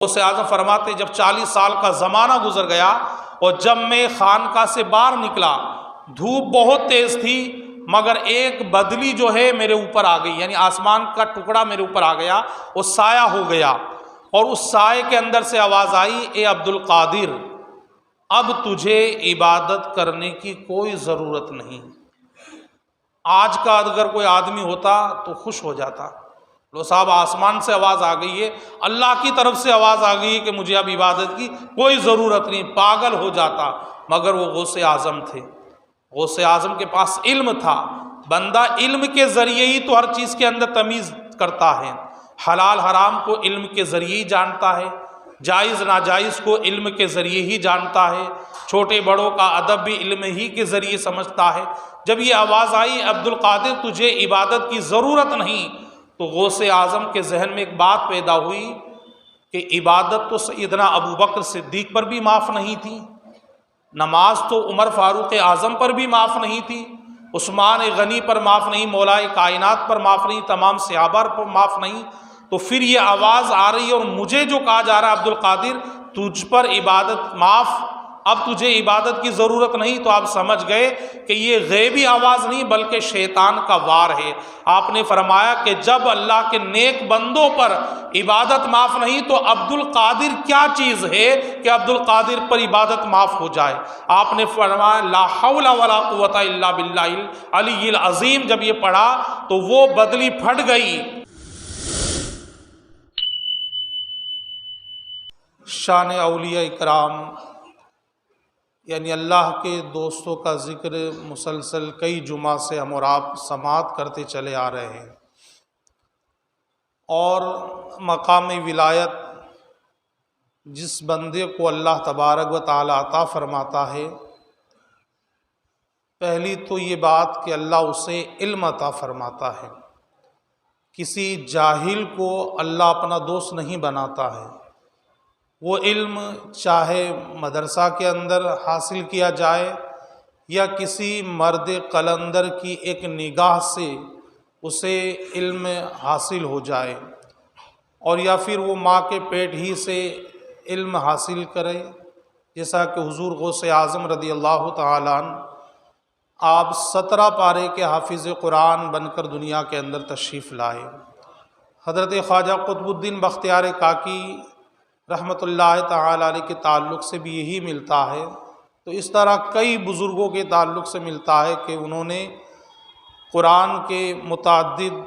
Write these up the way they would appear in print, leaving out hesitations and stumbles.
غوث اعظم فرماتے جب 40 سال کا زمانہ گزر گیا اور جب میں خانقاہ سے باہر نکلا، دھوپ بہت تیز تھی مگر ایک بدلی جو ہے میرے اوپر آ گئی، یعنی آسمان کا ٹکڑا میرے اوپر آ گیا، وہ سایہ ہو گیا، اور اس سائے کے اندر سے آواز آئی، اے عبد القادر، اب تجھے عبادت کرنے کی کوئی ضرورت نہیں۔ آج کا اگر کوئی آدمی ہوتا تو خوش ہو جاتا، لو صاحب آسمان سے آواز آ گئی ہے، اللہ کی طرف سے آواز آ گئی ہے کہ مجھے اب عبادت کی کوئی ضرورت نہیں، پاگل ہو جاتا۔ مگر وہ غوث اعظم تھے، غوث اعظم کے پاس علم تھا۔ بندہ علم کے ذریعے ہی تو ہر چیز کے اندر تمیز کرتا ہے، حلال حرام کو علم کے ذریعے ہی جانتا ہے، جائز ناجائز کو علم کے ذریعے ہی جانتا ہے، چھوٹے بڑوں کا ادب بھی علم ہی کے ذریعے سمجھتا ہے۔ جب یہ آواز آئی عبد القادر تجھے عبادت کی ضرورت نہیں، تو غوث اعظم کے ذہن میں ایک بات پیدا ہوئی کہ عبادت تو سیدنا ابو بکر صدیق پر بھی معاف نہیں تھی، نماز تو عمر فاروق اعظم پر بھی معاف نہیں تھی، عثمان غنی پر معاف نہیں، مولائے کائنات پر معاف نہیں، تمام صحابہ پر معاف نہیں، تو پھر یہ آواز آ رہی ہے اور مجھے جو کہا جا رہا ہے عبد القادر تجھ پر عبادت معاف، اب تجھے عبادت کی ضرورت نہیں، تو آپ سمجھ گئے کہ یہ غیبی آواز نہیں بلکہ شیطان کا وار ہے۔ آپ نے فرمایا کہ جب اللہ کے نیک بندوں پر عبادت معاف نہیں تو عبد القادر کیا چیز ہے کہ عبد القادر پر عبادت معاف ہو جائے۔ آپ نے فرمایا لا حول ولا قوت الا باللہ العلی العظیم، جب یہ پڑھا تو وہ بدلی پھٹ گئی۔ شان اولیاء اکرام یعنی اللہ کے دوستوں کا ذکر مسلسل کئی جمعہ سے ہم اور آپ سماعت کرتے چلے آ رہے ہیں، اور مقام ولایت جس بندے کو اللہ تبارک و تعالی عطا فرماتا ہے، پہلی تو یہ بات کہ اللہ اسے علم عطا فرماتا ہے۔ کسی جاہل کو اللہ اپنا دوست نہیں بناتا ہے، وہ علم چاہے مدرسہ کے اندر حاصل کیا جائے یا کسی مرد قلندر کی ایک نگاہ سے اسے علم حاصل ہو جائے، اور یا پھر وہ ماں کے پیٹ ہی سے علم حاصل کرے، جیسا کہ حضور غوث اعظم رضی اللہ تعالیٰ عنہ آپ 17 پارے کے حافظ قرآن بن کر دنیا کے اندر تشریف لائے۔ حضرت خواجہ قطب الدین بختیار کاکی رحمۃ اللہ تعالی علیہ کے تعلق سے بھی یہی ملتا ہے، تو اس طرح کئی بزرگوں کے تعلق سے ملتا ہے کہ انہوں نے قرآن کے متعدد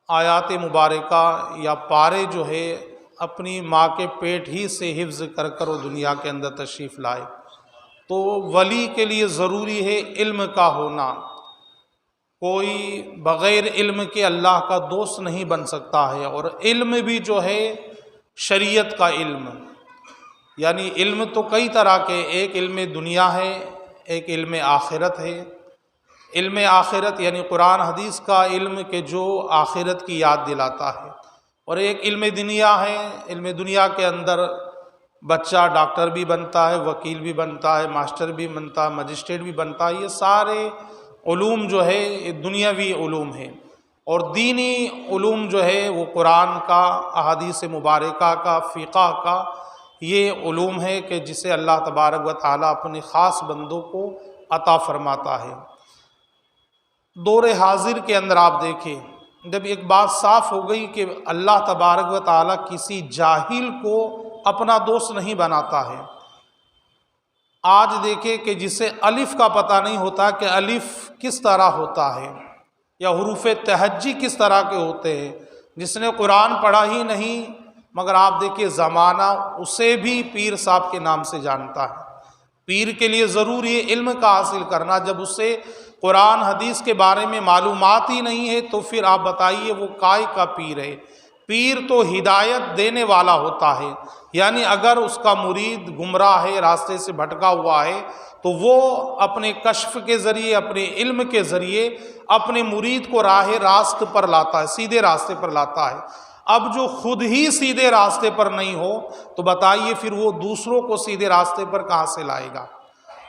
آیات مبارکہ یا پارے جو ہے اپنی ماں کے پیٹ ہی سے حفظ کر کر وہ دنیا کے اندر تشریف لائے۔ تو ولی کے لیے ضروری ہے علم کا ہونا، کوئی بغیر علم کے اللہ کا دوست نہیں بن سکتا ہے، اور علم بھی جو ہے شریعت کا علم، یعنی علم تو کئی طرح کے، ایک علم دنیا ہے، ایک علم آخرت ہے۔ علم آخرت یعنی قرآن حدیث کا علم کہ جو آخرت کی یاد دلاتا ہے، اور ایک علم دنیا ہے، علم دنیا کے اندر بچہ ڈاکٹر بھی بنتا ہے، وکیل بھی بنتا ہے، ماسٹر بھی بنتا ہے، مجسٹریٹ بھی بنتا ہے، یہ سارے علوم جو ہے یہ دنیاوی علوم ہیں، اور دینی علوم جو ہے وہ قرآن کا، احادیث مبارکہ کا، فقہ کا، یہ علوم ہے کہ جسے اللہ تبارک و تعالیٰ اپنے خاص بندوں کو عطا فرماتا ہے۔ دور حاضر کے اندر آپ دیکھیں، جب ایک بات صاف ہو گئی کہ اللہ تبارک و تعالیٰ کسی جاہل کو اپنا دوست نہیں بناتا ہے۔ آج دیکھیں کہ جسے الف کا پتہ نہیں ہوتا کہ الف کس طرح ہوتا ہے یا حروف تہجی کس طرح کے ہوتے ہیں، جس نے قرآن پڑھا ہی نہیں مگر آپ دیکھیں زمانہ اسے بھی پیر صاحب کے نام سے جانتا ہے۔ پیر کے لیے ضروری ہے علم کا حاصل کرنا، جب اسے قرآن حدیث کے بارے میں معلومات ہی نہیں ہے تو پھر آپ بتائیے وہ کائے کا پیر ہے؟ پیر تو ہدایت دینے والا ہوتا ہے، یعنی اگر اس کا مرید گمراہ ہے، راستے سے بھٹکا ہوا ہے، تو وہ اپنے کشف کے ذریعے، اپنے علم کے ذریعے اپنے مرید کو راہ راست پر لاتا ہے، سیدھے راستے پر لاتا ہے۔ اب جو خود ہی سیدھے راستے پر نہیں ہو تو بتائیے پھر وہ دوسروں کو سیدھے راستے پر کہاں سے لائے گا؟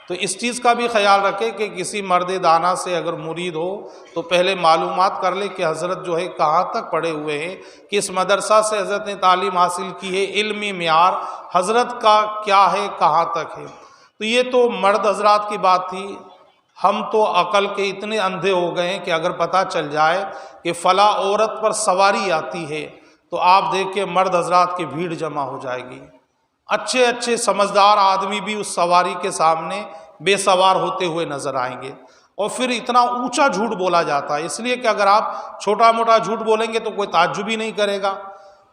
تو اس چیز کا بھی خیال رکھے کہ کسی مرد دانا سے اگر مرید ہو تو پہلے معلومات کر لے کہ حضرت جو ہے کہاں تک پڑھے ہوئے ہیں، کس مدرسہ سے حضرت نے تعلیم حاصل کی ہے، علمی معیار حضرت کا کیا ہے، کہاں تک ہے۔ تو یہ تو مرد حضرات کی بات تھی۔ ہم تو عقل کے اتنے اندھے ہو گئے ہیں کہ اگر پتہ چل جائے کہ فلاں عورت پر سواری آتی ہے تو آپ دیکھ کے مرد حضرات کی بھیڑ جمع ہو جائے گی، اچھے اچھے سمجھدار آدمی بھی اس سواری کے سامنے بے سوار ہوتے ہوئے نظر آئیں گے۔ اور پھر اتنا اونچا جھوٹ بولا جاتا ہے، اس لیے کہ اگر آپ چھوٹا موٹا جھوٹ بولیں گے تو کوئی تعجب ہی نہیں کرے گا۔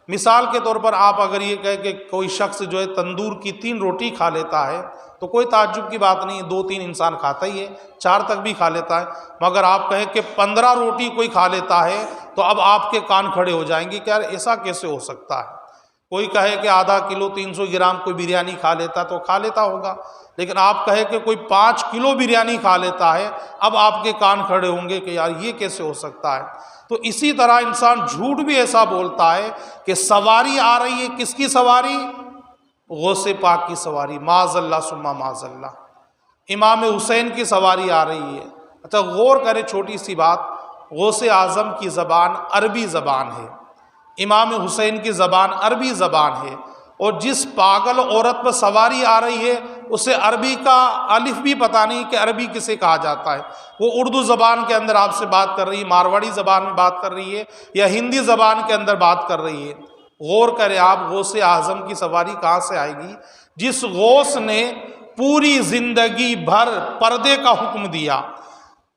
مثال کے طور پر آپ اگر یہ کہیں کہ کوئی شخص جو ہے تندور کی 3 روٹی کھا لیتا ہے تو کوئی تعجب کی بات نہیں ہے، 2-3 انسان کھاتا ہی ہے، 4 تک بھی کھا لیتا ہے۔ مگر آپ کہیں کہ 15 روٹی کوئی کھا لیتا ہے تو اب آپ کے کان کھڑے ہو جائیں گے کہ یار ایسا کیسے ہو سکتا ہے۔ کوئی کہے کہ آدھا کلو 300 گرام کوئی بریانی کھا لیتا تو کھا لیتا ہوگا، لیکن آپ کہے کہ کوئی 5 کلو بریانی کھا لیتا ہے، اب آپ کے کان کھڑے ہوں گے کہ یار یہ کیسے ہو سکتا ہے۔ تو اسی طرح انسان جھوٹ بھی ایسا بولتا ہے کہ سواری آ رہی ہے، کس کی سواری؟ غوث پاک کی سواری، معاذ اللہ ثم معاذ اللہ، امام حسین کی سواری آ رہی ہے۔ اچھا غور کرے چھوٹی سی بات، غوث اعظم کی زبان عربی زبان ہے، امام حسین کی زبان عربی زبان ہے، اور جس پاگل عورت پر سواری آ رہی ہے اسے عربی کا الف بھی پتہ نہیں کہ عربی کسے کہا جاتا ہے۔ وہ اردو زبان کے اندر آپ سے بات کر رہی ہے، مارواڑی زبان میں بات کر رہی ہے یا ہندی زبان کے اندر بات کر رہی ہے۔ غور کریں آپ، غوث اعظم کی سواری کہاں سے آئے گی؟ جس غوث نے پوری زندگی بھر پردے کا حکم دیا،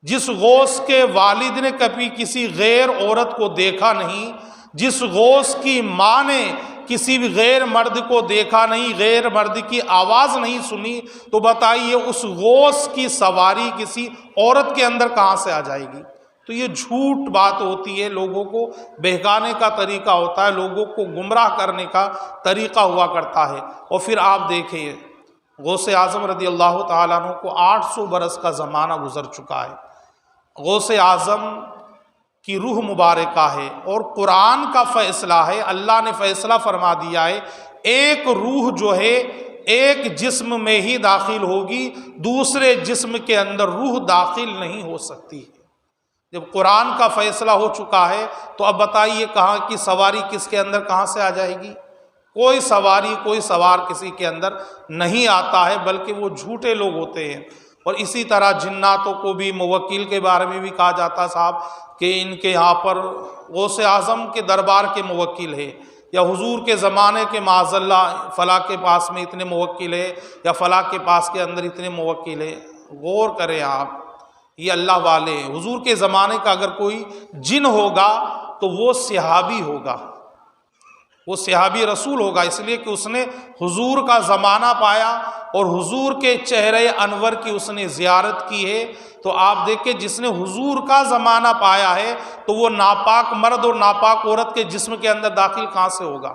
جس غوث کے والد نے کبھی کسی غیر عورت کو دیکھا نہیں، جس غوث کی ماں نے کسی بھی غیر مرد کو دیکھا نہیں، غیر مرد کی آواز نہیں سنی، تو بتائیے اس غوث کی سواری کسی عورت کے اندر کہاں سے آ جائے گی؟ تو یہ جھوٹ بات ہوتی ہے، لوگوں کو بہکانے کا طریقہ ہوتا ہے، لوگوں کو گمراہ کرنے کا طریقہ ہوا کرتا ہے۔ اور پھر آپ دیکھیں غوث اعظم رضی اللہ تعالیٰ عنہ کو 800 برس کا زمانہ گزر چکا ہے۔ غوث اعظم کی روح مبارکہ ہے اور قرآن کا فیصلہ ہے، اللہ نے فیصلہ فرما دیا ہے ایک روح جو ہے ایک جسم میں ہی داخل ہوگی، دوسرے جسم کے اندر روح داخل نہیں ہو سکتی۔ جب قرآن کا فیصلہ ہو چکا ہے تو اب بتائیے کہاں کی سواری کس کے اندر کہاں سے آ جائے گی؟ کوئی سواری کوئی سوار کسی کے اندر نہیں آتا ہے، بلکہ وہ جھوٹے لوگ ہوتے ہیں۔ اور اسی طرح جناتوں کو بھی موکل کے بارے میں بھی کہا جاتا صاحب کہ ان کے یہاں پر غوث اعظم کے دربار کے موکل ہے، یا حضور کے زمانے کے معاذ اللہ فلاں کے پاس میں اتنے موکل ہے، یا فلاں کے پاس کے اندر اتنے موکل ہے۔ غور کریں آپ، یہ اللہ والے ہیں۔ حضور کے زمانے کا اگر کوئی جن ہوگا تو وہ صحابی ہوگا، وہ صحابی رسول ہوگا، اس لیے کہ اس نے حضور کا زمانہ پایا اور حضور کے چہرے انور کی اس نے زیارت کی ہے۔ تو آپ دیکھیں جس نے حضور کا زمانہ پایا ہے تو وہ ناپاک مرد اور ناپاک عورت کے جسم کے اندر داخل کہاں سے ہوگا؟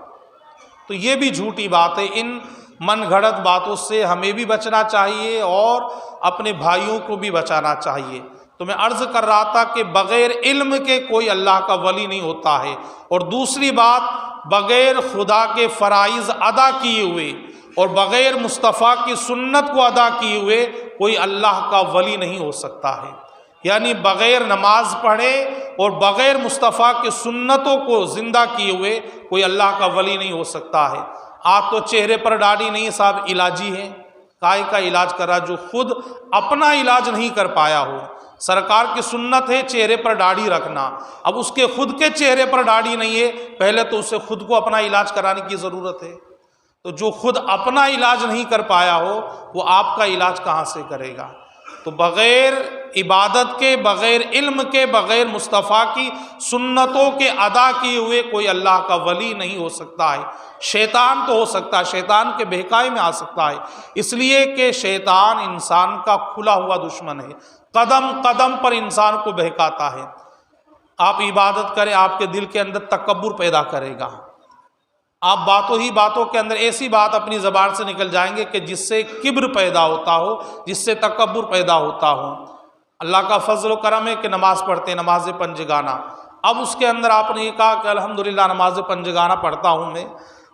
تو یہ بھی جھوٹی بات ہے۔ ان من گھڑت باتوں سے ہمیں بھی بچنا چاہیے اور اپنے بھائیوں کو بھی بچانا چاہیے۔ تو میں عرض کر رہا تھا کہ بغیر علم کے کوئی اللہ کا ولی نہیں ہوتا ہے، اور دوسری بات بغیر خدا کے فرائض ادا کیے ہوئے اور بغیر مصطفیٰ کی سنت کو ادا کیے ہوئے کوئی اللہ کا ولی نہیں ہو سکتا ہے۔ یعنی بغیر نماز پڑھے اور بغیر مصطفیٰ کی سنتوں کو زندہ کیے ہوئے کوئی اللہ کا ولی نہیں ہو سکتا ہے۔ آپ تو چہرے پر داڑھی نہیں صاحب علاجی ہیں، کائے کا علاج کرا جو خود اپنا علاج نہیں کر پایا ہو۔ سرکار کی سنت ہے چہرے پر داڑھی رکھنا، اب اس کے خود کے چہرے پر داڑھی نہیں ہے، پہلے تو اسے خود کو اپنا علاج کرانے کی ضرورت ہے۔ تو جو خود اپنا علاج نہیں کر پایا ہو وہ آپ کا علاج کہاں سے کرے گا؟ تو بغیر عبادت کے، بغیر علم کے، بغیر مصطفیٰ کی سنتوں کے ادا کیے ہوئے کوئی اللہ کا ولی نہیں ہو سکتا ہے۔ شیطان تو ہو سکتا ہے، شیطان کے بہکاوے میں آ سکتا ہے، اس لیے کہ شیطان انسان کا کھلا ہوا دشمن ہے، قدم قدم پر انسان کو بہکاتا ہے۔ آپ عبادت کریں، آپ کے دل کے اندر تکبر پیدا کرے گا، آپ باتوں ہی باتوں کے اندر ایسی بات اپنی زبان سے نکل جائیں گے کہ جس سے کبر پیدا ہوتا ہو، جس سے تکبر پیدا ہوتا ہو۔ اللہ کا فضل و کرم ہے کہ نماز پڑھتے ہیں، نماز پنجگانہ، اب اس کے اندر آپ نے یہ کہا کہ الحمدللہ نماز پنجگانہ پڑھتا ہوں میں،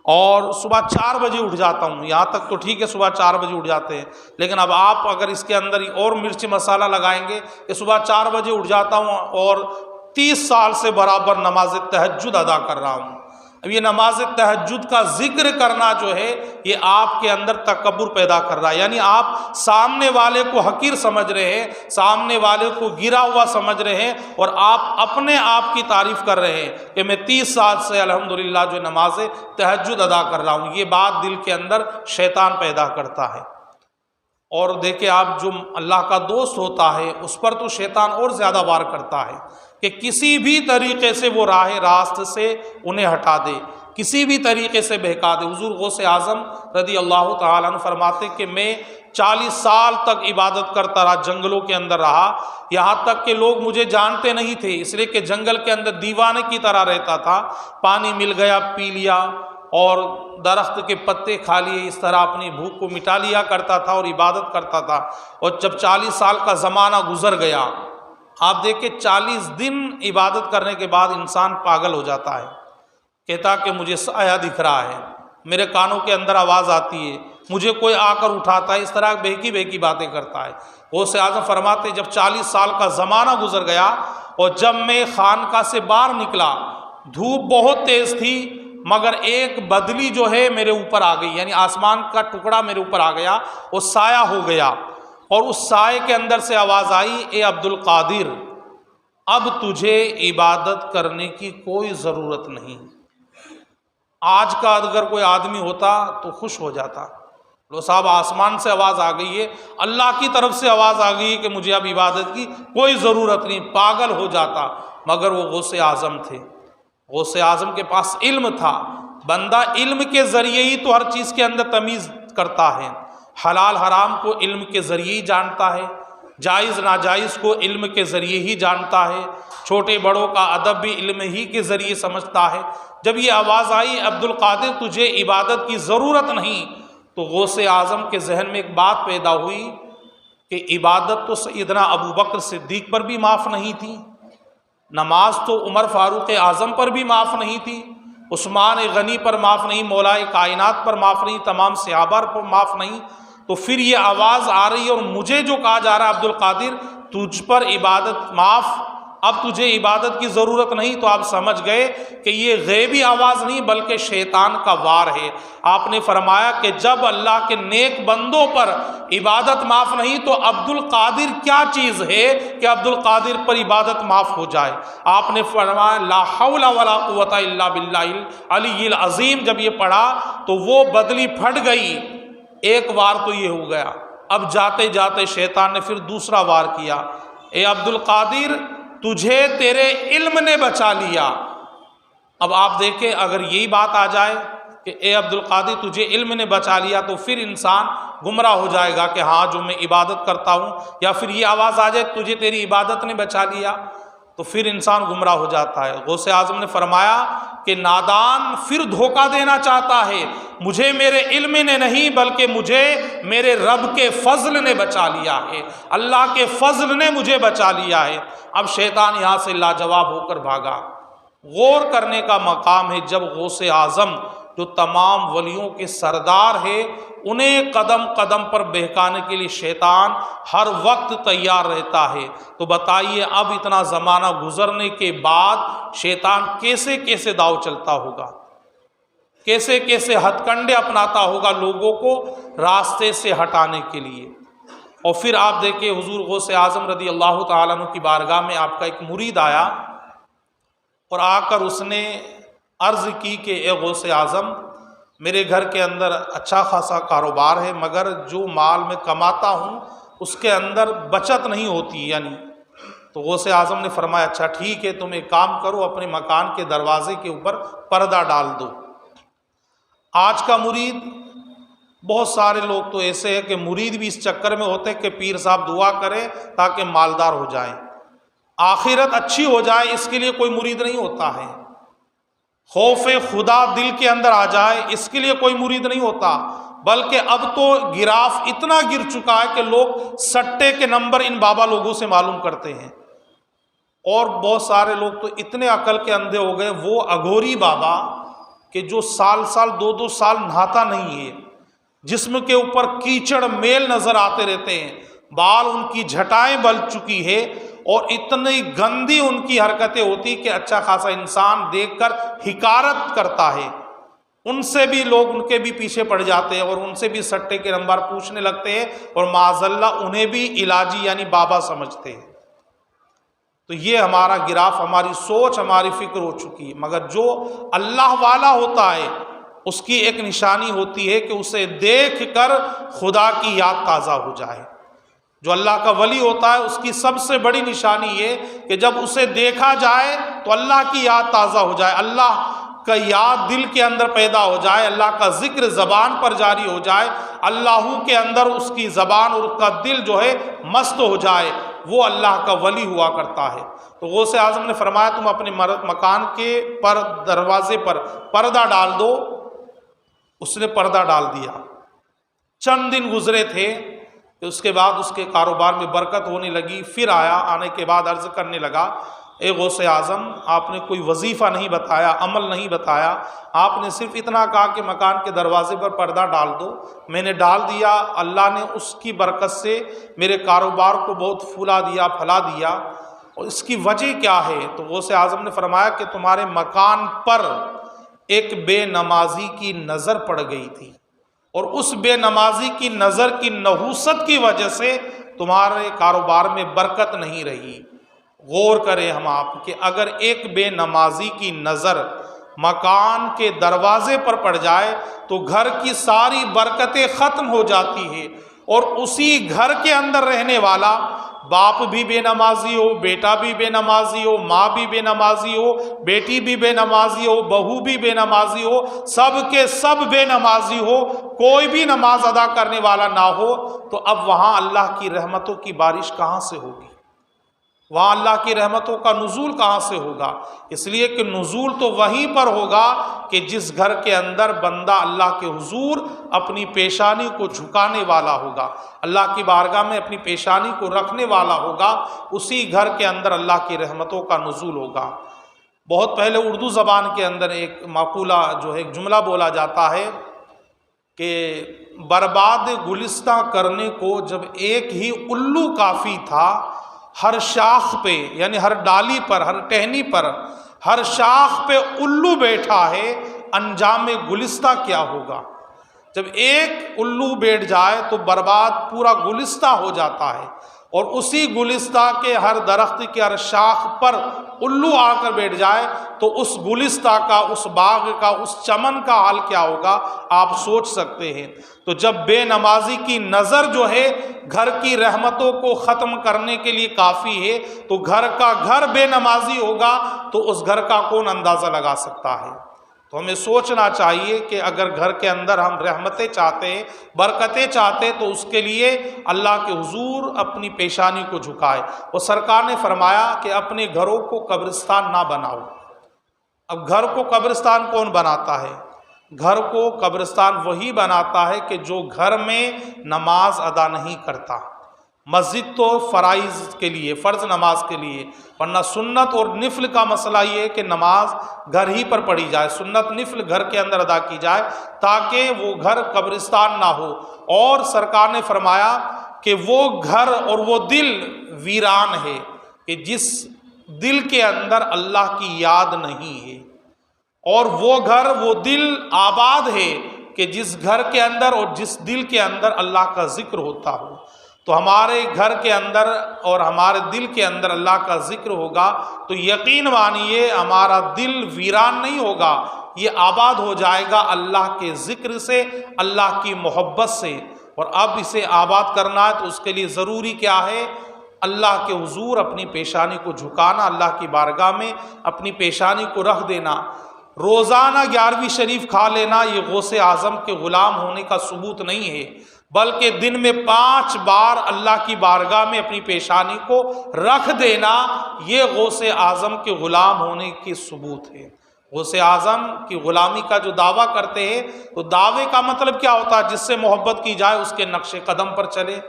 اور صبح 4 بجے اٹھ جاتا ہوں، یہاں تک تو ٹھیک ہے صبح 4 بجے اٹھ جاتے ہیں، لیکن اب آپ اگر اس کے اندر اور مرچ مسالہ لگائیں گے کہ صبح 4 بجے اٹھ جاتا ہوں اور 30 سال سے برابر نماز تہجد ادا کر رہا ہوں۔ اب یہ نماز تہجد کا ذکر کرنا جو ہے یہ آپ کے اندر تکبر پیدا کر رہا ہے، یعنی آپ سامنے والے کو حقیر سمجھ رہے ہیں، سامنے والے کو گرا ہوا سمجھ رہے ہیں، اور آپ اپنے آپ کی تعریف کر رہے ہیں کہ میں 30 سال سے الحمدللہ جو نماز تہجد ادا کر رہا ہوں۔ یہ بات دل کے اندر شیطان پیدا کرتا ہے، اور دیکھیں آپ جو اللہ کا دوست ہوتا ہے اس پر تو شیطان اور زیادہ وار کرتا ہے کہ کسی بھی طریقے سے وہ راہ راست سے انہیں ہٹا دے، کسی بھی طریقے سے بہکا دے۔ حضور غوث اعظم رضی اللہ تعالیٰ عنہ فرماتے کہ میں 40 سال تک عبادت کرتا رہا، جنگلوں کے اندر رہا، یہاں تک کہ لوگ مجھے جانتے نہیں تھے، اس لیے کہ جنگل کے اندر دیوانے کی طرح رہتا تھا، پانی مل گیا پی لیا اور درخت کے پتے کھا لیے، اس طرح اپنی بھوک کو مٹا لیا کرتا تھا اور عبادت کرتا تھا۔ اور جب 40 سال کا زمانہ گزر گیا، آپ دیکھیں 40 دن عبادت کرنے کے بعد انسان پاگل ہو جاتا ہے، کہتا کہ مجھے سایہ دکھ رہا ہے، میرے کانوں کے اندر آواز آتی ہے، مجھے کوئی آ کر اٹھاتا ہے، اس طرح بہکی بہکی باتیں کرتا ہے۔ غوث اعظم فرماتے جب 40 سال کا زمانہ گزر گیا اور جب میں خانقاہ سے باہر نکلا، دھوپ بہت تیز تھی مگر ایک بدلی جو ہے میرے اوپر آ گئی، یعنی آسمان کا ٹکڑا میرے اوپر آ گیا، وہ سایہ ہو گیا، اور اس سائے کے اندر سے آواز آئی، اے عبد القادر اب تجھے عبادت کرنے کی کوئی ضرورت نہیں۔ آج کا اگر کوئی آدمی ہوتا تو خوش ہو جاتا، لو صاحب آسمان سے آواز آ گئی ہے، اللہ کی طرف سے آواز آ گئی ہے کہ مجھے اب عبادت کی کوئی ضرورت نہیں، پاگل ہو جاتا۔ مگر وہ غوث اعظم تھے، غوث اعظم کے پاس علم تھا، بندہ علم کے ذریعے ہی تو ہر چیز کے اندر تمیز کرتا ہے، حلال حرام کو علم کے ذریعے ہی جانتا ہے، جائز ناجائز کو علم کے ذریعے ہی جانتا ہے، چھوٹے بڑوں کا ادب بھی علم ہی کے ذریعے سمجھتا ہے۔ جب یہ آواز آئی عبد القادر تجھے عبادت کی ضرورت نہیں، تو غوث اعظم کے ذہن میں ایک بات پیدا ہوئی کہ عبادت تو سیدنا ابو بکر صدیق پر بھی معاف نہیں تھی، نماز تو عمر فاروق اعظم پر بھی معاف نہیں تھی، عثمان غنی پر معاف نہیں، مولائے کائنات پر معاف نہیں، تمام صحابہ پر معاف نہیں، تو پھر یہ آواز آ رہی ہے اور مجھے جو کہا جا رہا ہے عبد القادر تجھ پر عبادت معاف، اب تجھے عبادت کی ضرورت نہیں، تو آپ سمجھ گئے کہ یہ غیبی آواز نہیں بلکہ شیطان کا وار ہے۔ آپ نے فرمایا کہ جب اللہ کے نیک بندوں پر عبادت معاف نہیں تو عبد القادر کیا چیز ہے کہ عبد القادر پر عبادت معاف ہو جائے۔ آپ نے فرمایا لا حول ولا قوت الا باللہ العلی العظیم، جب یہ پڑھا تو وہ بدلی پھٹ گئی، ایک وار تو یہ ہو گیا۔ اب جاتے جاتے شیطان نے پھر دوسرا وار کیا، اے عبد القادر تجھے تیرے علم نے بچا لیا۔ اب آپ دیکھیں اگر یہی بات آ جائے کہ اے عبد القادر تجھے علم نے بچا لیا، تو پھر انسان گمراہ ہو جائے گا کہ ہاں جو میں عبادت کرتا ہوں، یا پھر یہ آواز آ جائے تجھے تیری عبادت نے بچا لیا، تو پھر انسان گمراہ ہو جاتا ہے۔ غوث اعظم نے فرمایا کہ نادان پھر دھوکہ دینا چاہتا ہے، مجھے میرے علم نے نہیں بلکہ مجھے میرے رب کے فضل نے بچا لیا ہے، اللہ کے فضل نے مجھے بچا لیا ہے۔ اب شیطان یہاں سے لاجواب ہو کر بھاگا۔ غور کرنے کا مقام ہے جب غوث اعظم جو تمام ولیوں کے سردار ہے، انہیں قدم قدم پر بہکانے کے لیے شیطان ہر وقت تیار رہتا ہے، تو بتائیے اب اتنا زمانہ گزرنے کے بعد شیطان کیسے کیسے داؤ چلتا ہوگا، کیسے کیسے ہتھ کنڈے اپناتا ہوگا لوگوں کو راستے سے ہٹانے کے لیے۔ اور پھر آپ دیکھیں حضور غوث اعظم رضی اللہ تعالیٰ عنہ کی بارگاہ میں آپ کا ایک مرید آیا اور آ کر اس نے عرض کی کہ اے غوث اعظم میرے گھر کے اندر اچھا خاصا کاروبار ہے مگر جو مال میں کماتا ہوں اس کے اندر بچت نہیں ہوتی، یعنی تو غوث اعظم نے فرمایا اچھا ٹھیک ہے تم ایک کام کرو، اپنے مکان کے دروازے کے اوپر پردہ ڈال دو۔ آج کا مرید، بہت سارے لوگ تو ایسے ہیں کہ مرید بھی اس چکر میں ہوتے ہیں کہ پیر صاحب دعا کریں تاکہ مالدار ہو جائیں، آخرت اچھی ہو جائے اس کے لیے کوئی مرید نہیں ہوتا ہے، خوف خدا دل کے اندر آ جائے اس کے لیے کوئی مرید نہیں ہوتا، بلکہ اب تو گراف اتنا گر چکا ہے کہ لوگ سٹے کے نمبر ان بابا لوگوں سے معلوم کرتے ہیں، اور بہت سارے لوگ تو اتنے عقل کے اندھے ہو گئے، وہ اگوری بابا کہ جو سال سال 2 سال نہاتا نہیں ہے، جسم کے اوپر کیچڑ میل نظر آتے رہتے ہیں، بال ان کی جھٹائیں بل چکی ہے، اور اتنی گندی ان کی حرکتیں ہوتی کہ اچھا خاصا انسان دیکھ کر حقارت کرتا ہے، ان سے بھی لوگ ان کے بھی پیچھے پڑ جاتے ہیں اور ان سے بھی سٹے کے نمبر پوچھنے لگتے ہیں، اور معاذ اللہ انہیں بھی علاجی یعنی بابا سمجھتے ہیں۔ تو یہ ہمارا گراف، ہماری سوچ، ہماری فکر ہو چکی ہے۔ مگر جو اللہ والا ہوتا ہے اس کی ایک نشانی ہوتی ہے کہ اسے دیکھ کر خدا کی یاد تازہ ہو جائے۔ جو اللہ کا ولی ہوتا ہے اس کی سب سے بڑی نشانی یہ کہ جب اسے دیکھا جائے تو اللہ کی یاد تازہ ہو جائے، اللہ کا یاد دل کے اندر پیدا ہو جائے، اللہ کا ذکر زبان پر جاری ہو جائے، اللہ کے اندر اس کی زبان اور اس کا دل جو ہے مست ہو جائے، وہ اللہ کا ولی ہوا کرتا ہے۔ تو غوث اعظم نے فرمایا تم اپنے مکان کے دروازے پر پردہ ڈال دو۔ اس نے پردہ ڈال دیا۔ چند دن گزرے تھے کہ اس کے بعد اس کے کاروبار میں برکت ہونے لگی۔ پھر آنے کے بعد عرض کرنے لگا، اے غوث اعظم، آپ نے کوئی وظیفہ نہیں بتایا، عمل نہیں بتایا، آپ نے صرف اتنا کہا کہ مکان کے دروازے پر پردہ ڈال دو۔ میں نے ڈال دیا، اللہ نے اس کی برکت سے میرے کاروبار کو بہت پھولا دیا، پھلا دیا۔ اور اس کی وجہ کیا ہے؟ تو غوث اعظم نے فرمایا کہ تمہارے مکان پر ایک بے نمازی کی نظر پڑ گئی تھی، اور اس بے نمازی کی نظر کی نحوست کی وجہ سے تمہارے کاروبار میں برکت نہیں رہی۔ غور کریں ہم آپ کہ اگر ایک بے نمازی کی نظر مکان کے دروازے پر پڑ جائے تو گھر کی ساری برکتیں ختم ہو جاتی ہیں، اور اسی گھر کے اندر رہنے والا باپ بھی بے نمازی ہو، بیٹا بھی بے نمازی ہو، ماں بھی بے نمازی ہو، بیٹی بھی بے نمازی ہو، بہو بھی بے نمازی ہو، سب کے سب بے نمازی ہو، کوئی بھی نماز ادا کرنے والا نہ ہو، تو اب وہاں اللہ کی رحمتوں کی بارش کہاں سے ہوگی؟ وہاں اللہ کی رحمتوں کا نزول کہاں سے ہوگا؟ اس لیے کہ نزول تو وہیں پر ہوگا کہ جس گھر کے اندر بندہ اللہ کے حضور اپنی پیشانی کو جھکانے والا ہوگا، اللہ کی بارگاہ میں اپنی پیشانی کو رکھنے والا ہوگا، اسی گھر کے اندر اللہ کی رحمتوں کا نزول ہوگا۔ بہت پہلے اردو زبان کے اندر ایک مقولہ جو ہے، ایک جملہ بولا جاتا ہے کہ برباد گلستہ کرنے کو جب ایک ہی الو کافی تھا، ہر شاخ پہ یعنی ہر ڈالی پر، ہر ٹہنی پر، ہر شاخ پہ الو بیٹھا ہے، انجام گلستہ کیا ہوگا؟ جب ایک الو بیٹھ جائے تو برباد پورا گلستہ ہو جاتا ہے، اور اسی گلستہ کے ہر درخت کے ہر شاخ پر الو آ کر بیٹھ جائے تو اس گلستہ کا، اس باغ کا، اس چمن کا حال کیا ہوگا آپ سوچ سکتے ہیں۔ تو جب بے نمازی کی نظر جو ہے گھر کی رحمتوں کو ختم کرنے کے لیے کافی ہے، تو گھر کا گھر بے نمازی ہوگا تو اس گھر کا کون اندازہ لگا سکتا ہے؟ تو ہمیں سوچنا چاہیے کہ اگر گھر کے اندر ہم رحمتیں چاہتے ہیں، برکتیں چاہتے ہیں، تو اس کے لیے اللہ کے حضور اپنی پیشانی کو جھکائے۔ اور سرکار نے فرمایا کہ اپنے گھروں کو قبرستان نہ بناؤ۔ اب گھر کو قبرستان کون بناتا ہے؟ گھر کو قبرستان وہی بناتا ہے کہ جو گھر میں نماز ادا نہیں کرتا۔ مسجد تو فرائض کے لیے، فرض نماز کے لیے، ورنہ سنت اور نفل کا مسئلہ یہ ہے کہ نماز گھر ہی پر پڑھی جائے، سنت نفل گھر کے اندر ادا کی جائے تاکہ وہ گھر قبرستان نہ ہو۔ اور سرکار نے فرمایا کہ وہ گھر اور وہ دل ویران ہے کہ جس دل کے اندر اللہ کی یاد نہیں ہے، اور وہ گھر، وہ دل آباد ہے کہ جس گھر کے اندر اور جس دل کے اندر اللہ کا ذکر ہوتا ہو۔ تو ہمارے گھر کے اندر اور ہمارے دل کے اندر اللہ کا ذکر ہوگا تو یقین مانیے ہمارا دل ویران نہیں ہوگا، یہ آباد ہو جائے گا اللہ کے ذکر سے، اللہ کی محبت سے۔ اور اب اسے آباد کرنا ہے تو اس کے لیے ضروری کیا ہے؟ اللہ کے حضور اپنی پیشانی کو جھکانا، اللہ کی بارگاہ میں اپنی پیشانی کو رکھ دینا۔ روزانہ 11ویں شریف کھا لینا یہ غوث اعظم کے غلام ہونے کا ثبوت نہیں ہے، بلکہ دن میں 5 بار اللہ کی بارگاہ میں اپنی پیشانی کو رکھ دینا یہ غوث اعظم کے غلام ہونے کی ثبوت ہے۔ غوث اعظم کی غلامی کا جو دعویٰ کرتے ہیں تو دعوے کا مطلب کیا ہوتا ہے؟ جس سے محبت کی جائے اس کے نقش قدم پر چلے،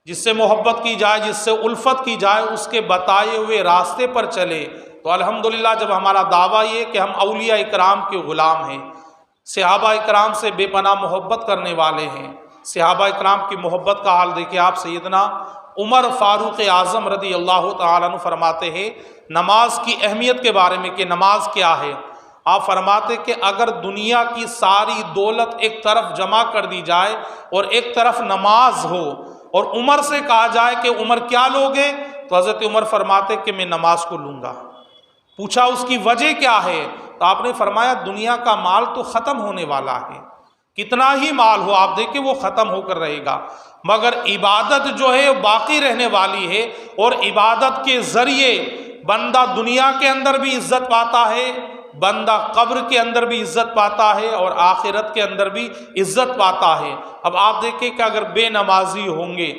جس سے محبت کی جائے، جس سے الفت کی جائے اس کے بتائے ہوئے راستے پر چلے، تو الحمدللہ جب ہمارا دعویٰ یہ کہ ہم اولیاء اکرام کے غلام ہیں، صحابہ اکرام سے بے پناہ محبت کرنے والے ہیں، صحابہ اکرام کی محبت کا حال دیکھیں آپ سیدنا عمر فاروق اعظم رضی اللہ تعالیٰ عنہ فرماتے ہیں نماز کی اہمیت کے بارے میں کہ نماز کیا ہے۔ آپ فرماتے کہ اگر دنیا کی ساری دولت ایک طرف جمع کر دی جائے اور ایک طرف نماز ہو اور عمر سے کہا جائے کہ عمر کیا لوگے، تو حضرت عمر فرماتے کہ میں نماز کو لوں گا۔ پوچھا اس کی وجہ کیا ہے، تو آپ نے فرمایا دنیا کا مال تو ختم ہونے والا ہے، کتنا ہی مال ہو آپ دیکھیں وہ ختم ہو کر رہے گا، مگر عبادت جو ہے باقی رہنے والی ہے، اور عبادت کے ذریعے بندہ دنیا کے اندر بھی عزت پاتا ہے، بندہ قبر کے اندر بھی عزت پاتا ہے، اور آخرت کے اندر بھی عزت پاتا ہے۔ اب آپ دیکھیں کہ اگر بے نمازی ہوں گے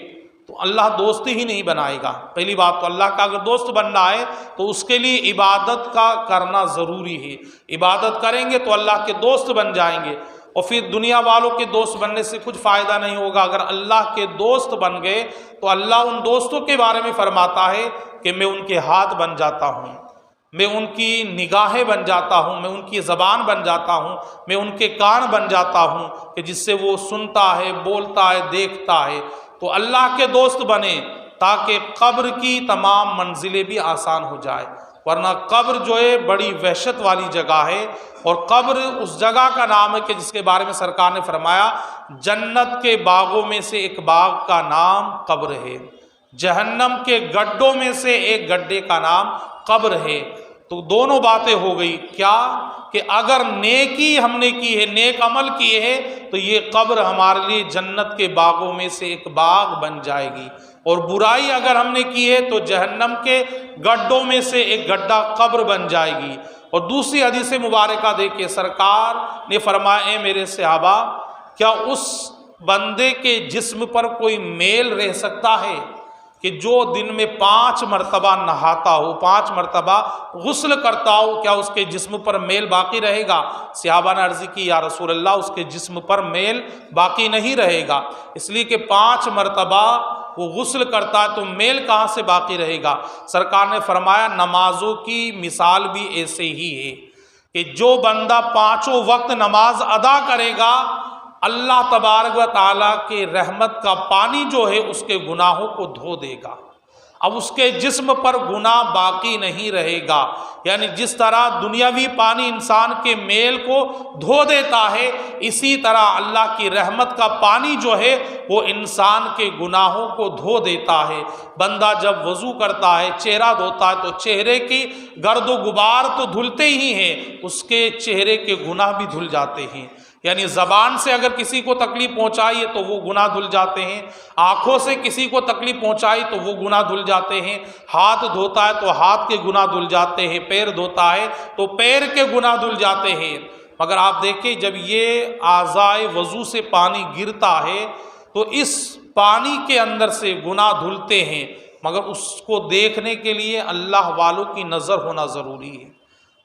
تو اللہ دوستی ہی نہیں بنائے گا۔ پہلی بات تو اللہ کا اگر دوست بننا ہے تو اس کے لیے عبادت کا کرنا ضروری ہے، عبادت کریں گے تو اللہ کے دوست بن جائیں گے، اور پھر دنیا والوں کے دوست بننے سے کچھ فائدہ نہیں ہوگا۔ اگر اللہ کے دوست بن گئے تو اللہ ان دوستوں کے بارے میں فرماتا ہے کہ میں ان کے ہاتھ بن جاتا ہوں، میں ان کی نگاہیں بن جاتا ہوں، میں ان کی زبان بن جاتا ہوں، میں ان کے کان بن جاتا ہوں کہ جس سے وہ سنتا ہے، بولتا ہے، دیکھتا ہے۔ تو اللہ کے دوست بنے تاکہ قبر کی تمام منزلیں بھی آسان ہو جائے، ورنہ قبر جو ہے بڑی وحشت والی جگہ ہے، اور قبر اس جگہ کا نام ہے کہ جس کے بارے میں سرکار نے فرمایا جنت کے باغوں میں سے ایک باغ کا نام قبر ہے، جہنم کے گڈھوں میں سے ایک گڈھے کا نام قبر ہے۔ تو دونوں باتیں ہو گئی، کیا کہ اگر نیکی ہم نے کی ہے، نیک عمل کیے ہے، تو یہ قبر ہمارے لیے جنت کے باغوں میں سے ایک باغ بن جائے گی، اور برائی اگر ہم نے کی ہے تو جہنم کے گڈھوں میں سے ایک گڈھا قبر بن جائے گی۔ اور دوسری حدیث مبارکہ دیکھیں، سرکار نے فرمایا اے میرے صحابہ، کیا اس بندے کے جسم پر کوئی میل رہ سکتا ہے کہ جو دن میں 5 مرتبہ نہاتا ہو، 5 مرتبہ غسل کرتا ہو، کیا اس کے جسم پر میل باقی رہے گا؟ صحابہ نے عرض کی یا رسول اللہ اس کے جسم پر میل باقی نہیں رہے گا، اس لیے کہ 5 مرتبہ وہ غسل کرتا ہے تو میل کہاں سے باقی رہے گا؟ سرکار نے فرمایا نمازوں کی مثال بھی ایسے ہی ہے کہ جو بندہ 5 وقت نماز ادا کرے گا، اللہ تبارک و تعالیٰ کے رحمت کا پانی جو ہے اس کے گناہوں کو دھو دے گا، اب اس کے جسم پر گناہ باقی نہیں رہے گا۔ یعنی جس طرح دنیاوی پانی انسان کے میل کو دھو دیتا ہے، اسی طرح اللہ کی رحمت کا پانی جو ہے وہ انسان کے گناہوں کو دھو دیتا ہے۔ بندہ جب وضو کرتا ہے، چہرہ دھوتا ہے، تو چہرے کی گرد و غبار تو دھلتے ہی ہیں، اس کے چہرے کے گناہ بھی دھل جاتے ہیں۔ یعنی زبان سے اگر کسی کو تکلیف پہنچائی تو وہ گناہ دھل جاتے ہیں، آنکھوں سے کسی کو تکلیف پہنچائی تو وہ گناہ دھل جاتے ہیں، ہاتھ دھوتا ہے تو ہاتھ کے گناہ دھل جاتے ہیں، پیر دھوتا ہے تو پیر کے گناہ دھل جاتے ہیں۔ مگر آپ دیکھیں جب یہ اعضائے وضو سے پانی گرتا ہے تو اس پانی کے اندر سے گناہ دھلتے ہیں، مگر اس کو دیکھنے کے لیے اللہ والوں کی نظر ہونا ضروری ہے۔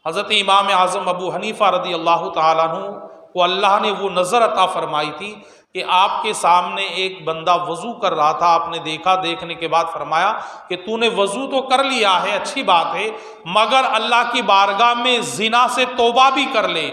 حضرت امام اعظم ابو حنیفہ رضی اللہ تعالیٰ عنہ کو اللہ نے وہ نظر عطا فرمائی تھی کہ آپ کے سامنے ایک بندہ وضو کر رہا تھا، آپ نے دیکھا، دیکھنے کے بعد فرمایا کہ تو نے وضو تو کر لیا ہے، اچھی بات ہے، مگر اللہ کی بارگاہ میں زنا سے توبہ بھی کر لے،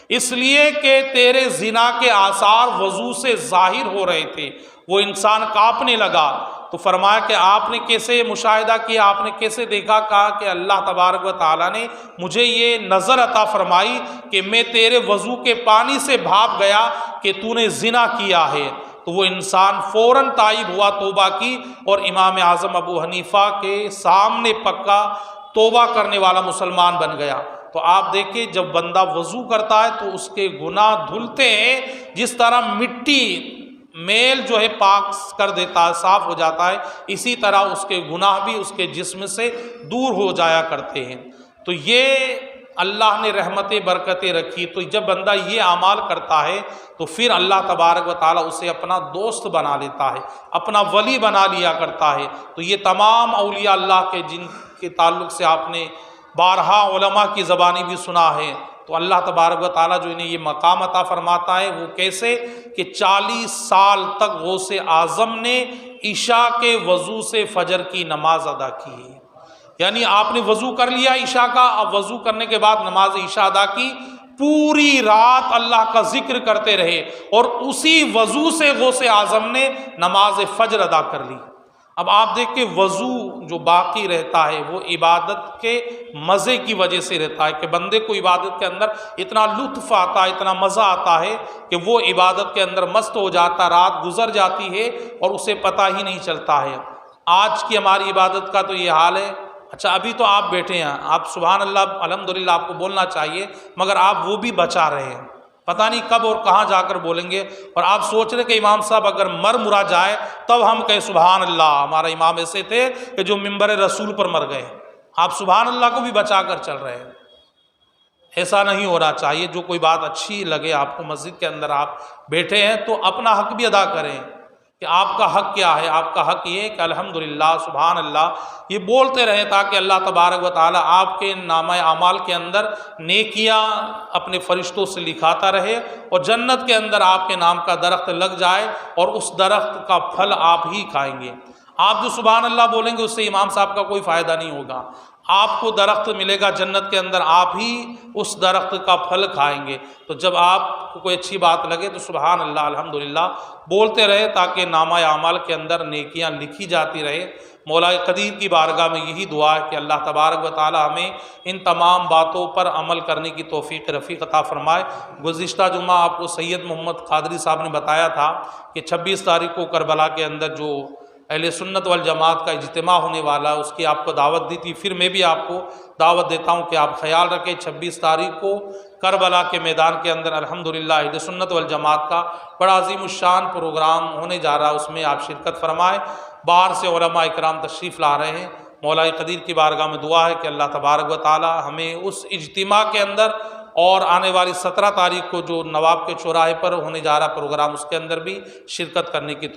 اس لیے کہ تیرے زنا کے آثار وضو سے ظاہر ہو رہے تھے۔ وہ انسان کانپنے لگا، تو فرمایا کہ آپ نے کیسے مشاہدہ کیا، آپ نے کیسے دیکھا؟ کہا کہ اللہ تبارک و تعالیٰ نے مجھے یہ نظر عطا فرمائی کہ میں تیرے وضو کے پانی سے بھاپ گیا کہ تو نے زنا کیا ہے۔ تو وہ انسان فوراً تائب ہوا، توبہ کی، اور امام اعظم ابو حنیفہ کے سامنے پکا توبہ کرنے والا مسلمان بن گیا۔ تو آپ دیکھیں جب بندہ وضو کرتا ہے تو اس کے گناہ دھلتے ہیں، جس طرح مٹی میل جو ہے پاک کر دیتا ہے، صاف ہو جاتا ہے، اسی طرح اس کے گناہ بھی اس کے جسم سے دور ہو جایا کرتے ہیں۔ تو یہ اللہ نے رحمتیں برکتیں رکھی۔ تو جب بندہ یہ اعمال کرتا ہے تو پھر اللہ تبارک و تعالیٰ اسے اپنا دوست بنا لیتا ہے، اپنا ولی بنا لیا کرتا ہے۔ تو یہ تمام اولیاء اللہ کے جن کے تعلق سے آپ نے بارہا علماء کی زبانی بھی سنا ہے، تو اللہ تبارک و تعالیٰ جو انہیں یہ مقام عطا فرماتا ہے وہ کیسے کہ 40 سال تک غوث اعظم نے عشاء کے وضو سے فجر کی نماز ادا کی ہے۔ یعنی آپ نے وضو کر لیا عشاء کا، اب وضو کرنے کے بعد نماز عشاء ادا کی، پوری رات اللہ کا ذکر کرتے رہے، اور اسی وضو سے غوث اعظم نے نماز فجر ادا کر لی۔ اب آپ دیکھ کہ وضو جو باقی رہتا ہے وہ عبادت کے مزے کی وجہ سے رہتا ہے، کہ بندے کو عبادت کے اندر اتنا لطف آتا ہے، اتنا مزہ آتا ہے کہ وہ عبادت کے اندر مست ہو جاتا، رات گزر جاتی ہے اور اسے پتہ ہی نہیں چلتا ہے۔ آج کی ہماری عبادت کا تو یہ حال ہے۔ اچھا ابھی تو آپ بیٹھے ہیں، آپ سبحان اللہ الحمدللہ آپ کو بولنا چاہیے، مگر آپ وہ بھی بچا رہے ہیں، پتہ نہیں کب اور کہاں جا کر بولیں گے، اور آپ سوچ رہے کہ امام صاحب اگر مرا جائے تب ہم کہیں سبحان اللہ۔ ہمارا امام ایسے تھے کہ جو منبر رسول پر مر گئے، آپ سبحان اللہ کو بھی بچا کر چل رہے ہیں۔ ایسا نہیں ہونا چاہیے۔ جو کوئی بات اچھی لگے آپ کو، مسجد کے اندر آپ بیٹھے ہیں تو اپنا حق بھی ادا کریں، کہ آپ کا حق کیا ہے۔ آپ کا حق یہ ہے کہ الحمدللہ سبحان اللہ یہ بولتے رہیں، تاکہ اللہ تبارک و تعالی آپ کے نامہ اعمال کے اندر نیکیاں اپنے فرشتوں سے لکھاتا رہے، اور جنت کے اندر آپ کے نام کا درخت لگ جائے، اور اس درخت کا پھل آپ ہی کھائیں گے۔ آپ جو سبحان اللہ بولیں گے اس سے امام صاحب کا کوئی فائدہ نہیں ہوگا، آپ کو درخت ملے گا جنت کے اندر، آپ ہی اس درخت کا پھل کھائیں گے۔ تو جب آپ کو کوئی اچھی بات لگے تو سبحان اللہ الحمدللہ بولتے رہے، تاکہ نامہ اعمال کے اندر نیکیاں لکھی جاتی رہے۔ مولا قدیر کی بارگاہ میں یہی دعا ہے کہ اللہ تبارک و تعالی ہمیں ان تمام باتوں پر عمل کرنے کی توفیق رفیق عطا فرمائے۔ گزشتہ جمعہ آپ کو سید محمد قادری صاحب نے بتایا تھا کہ 26 تاریخ کو کربلا کے اندر جو اہل سنت والجماعت کا اجتماع ہونے والا ہے اس کی آپ کو دعوت دی تھی۔ پھر میں بھی آپ کو دعوت دیتا ہوں کہ آپ خیال رکھیں 26 تاریخ کو کربلا کے میدان کے اندر الحمدللہ اہل سنت والجماعت کا بڑا عظیم الشان پروگرام ہونے جا رہا ہے، اس میں آپ شرکت فرمائیں۔ باہر سے علماء اکرام تشریف لا رہے ہیں۔ مولا قدیر کی بارگاہ میں دعا ہے کہ اللہ تبارک و تعالی ہمیں اس اجتماع کے اندر اور آنے والی 17 تاریخ کو جو نواب کے چوراہے پر ہونے جا رہا پروگرام اس کے اندر بھی شرکت کرنے کی